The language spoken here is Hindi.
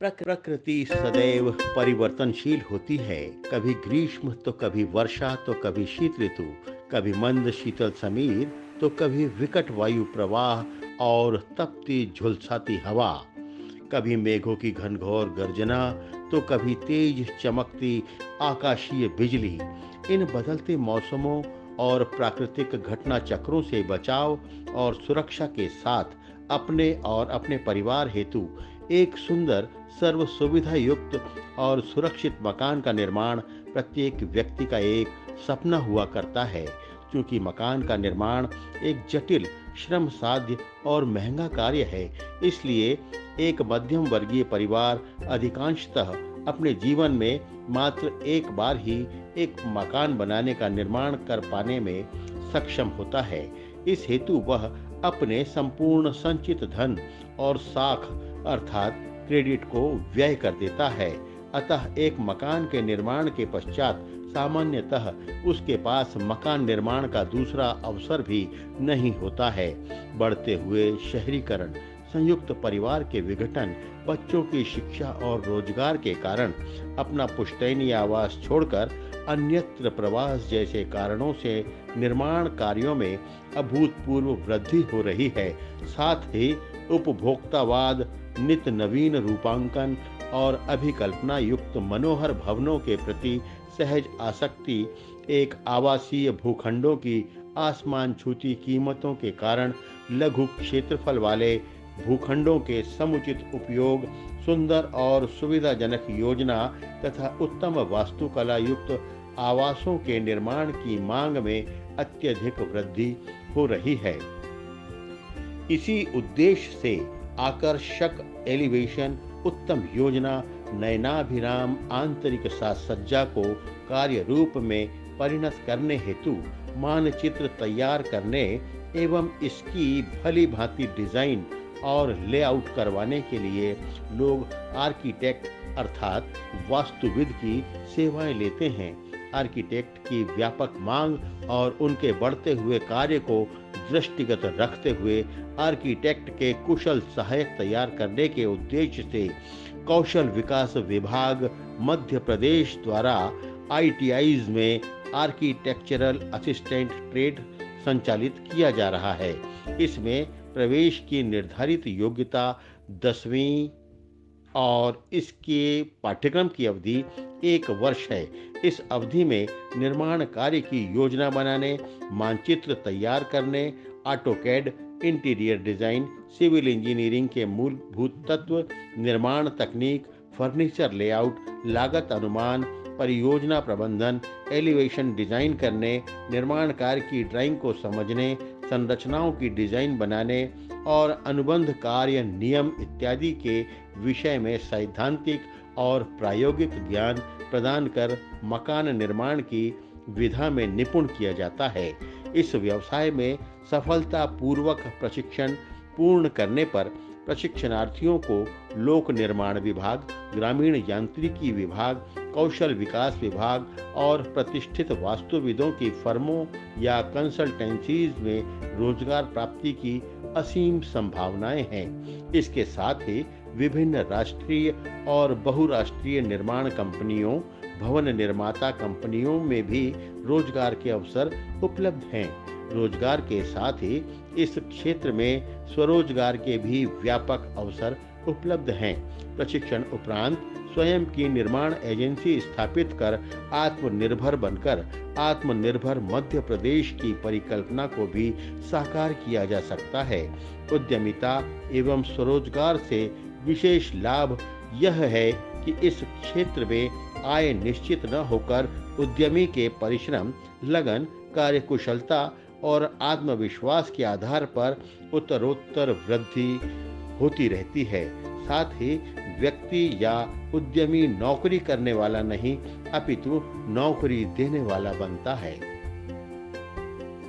प्रकृति सदैव परिवर्तनशील होती है। कभी ग्रीष्म तो कभी वर्षा तो कभी शीत ऋतु, कभी मंद शीतल समीर तो कभी विकट वायु प्रवाह और तपती झुलसाती हवा। कभी मेघों की घनघोर गर्जना तो कभी तेज चमकती आकाशीय बिजली। इन बदलते मौसमों और प्राकृतिक घटना चक्रों से बचाव और सुरक्षा के साथ अपने और अपने परिवार हेतु एक सुंदर, सर्व सुविधा युक्त और सुरक्षित मकान का निर्माण प्रत्येक व्यक्ति का एक सपना हुआ करता है। क्योंकि मकान का निर्माण एक जटिल, श्रम साध्य और महंगा कार्य है, इसलिए एक मध्यम वर्गीय परिवार अधिकांशतः अपने जीवन में मात्र एक बार ही एक मकान बनाने का निर्माण कर पाने में सक्षम होता है। इस हेतु वह अपने संपूर्ण संचित धन और साख अर्थात क्रेडिट को व्यय कर देता है। अतः एक मकान के निर्माण के पश्चात सामान्यतः उसके पास मकान निर्माण का दूसरा अवसर भी नहीं होता है। बढ़ते हुए शहरीकरण, संयुक्त परिवार के विघटन, बच्चों की शिक्षा और रोजगार के कारण अपना पुश्तैनी आवास छोड़कर अन्यत्र प्रवास जैसे कारणों से निर्माण कार्यों में अभूतपूर्व वृद्धि हो रही है। साथ ही उपभोक्तावाद, नित नवीन रूपांकन और अभिकल्पना युक्त मनोहर भवनों के प्रति सहज आसक्ति, एक आवासीय भूखंडों की आसमान छूती कीमतों के कारण लघु क्षेत्रफल वाले भूखंडों के समुचित उपयोग, सुंदर और सुविधाजनक योजना तथा उत्तम वास्तुकला युक्त आवासों के निर्माण की मांग में अत्यधिक वृद्धि हो रही है। इसी उद्देश्य से आकर्षक एलिवेशन, उत्तम योजना, नयनाभिराम आंतरिक साज सज्जा को कार्य रूप में परिणत करने हेतु मानचित्र तैयार करने एवं इसकी भली भांति डिजाइन और लेआउट करवाने के लिए लोग आर्किटेक्ट अर्थात वास्तुविद की सेवाएं लेते हैं। आर्किटेक्ट की व्यापक मांग और उनके बढ़ते हुए कार्य को दृष्टिगत रखते हुए आर्किटेक्ट के कुशल सहायक तैयार करने के उद्देश्य से कौशल विकास विभाग मध्य प्रदेश द्वारा ITIs में आर्किटेक्चरल असिस्टेंट ट्रेड संचालित किया जा रहा है। इसमें प्रवेश की निर्धारित योग्यता 10वीं और इसके पाठ्यक्रम की अवधि 1 वर्ष है। इस अवधि में निर्माण कार्य की योजना बनाने, मानचित्र तैयार करने, AutoCAD, interior design, civil engineering के मूलभूत तत्व, निर्माण तकनीक, फर्नीचर लेआउट, लागत अनुमान, परियोजना प्रबंधन, एलिवेशन डिजाइन करने, निर्माण कार्य की ड्राइंग को समझने, संरचनाओं की डिजाइन बनाने और अनुबंध कार्य नियम इत्यादि के विषय में सैद्धांतिक और प्रायोगिक ज्ञान प्रदान कर मकान निर्माण की विधा में निपुण किया जाता है। इस व्यवसाय में सफलतापूर्वक प्रशिक्षण पूर्ण करने पर प्रशिक्षणार्थियों को लोक निर्माण विभाग, ग्रामीण यांत्रिकी विभाग, कौशल विकास विभाग और प्रतिष्ठित वास्तुविदों की फर्मों या कंसल्टेंसीज में रोजगार प्राप्ति की असीम संभावनाएं हैं। इसके साथ ही विभिन्न राष्ट्रीय और बहुराष्ट्रीय निर्माण कंपनियों, भवन निर्माता कंपनियों में भी रोजगार के अवसर उपलब्ध हैं। रोजगार के साथ ही इस क्षेत्र में स्वरोजगार के भी व्यापक अवसर उपलब्ध हैं। प्रशिक्षण उपरांत स्वयं की निर्माण एजेंसी स्थापित कर आत्मनिर्भर बनकर आत्मनिर्भर मध्य प्रदेश की परिकल्पना को भी साकार किया जा सकता है। उद्यमिता एवं स्वरोजगार से विशेष लाभ यह है कि इस क्षेत्र में आय निश्चित न होकर उद्यमी के परिश्रम, लगन, कार्यकुशलता और आत्मविश्वास के आधार पर उत्तरोत्तर वृद्धि होती रहती है। साथ ही व्यक्ति या उद्यमी नौकरी करने वाला नहीं, अपितु नौकरी देने वाला बनता है।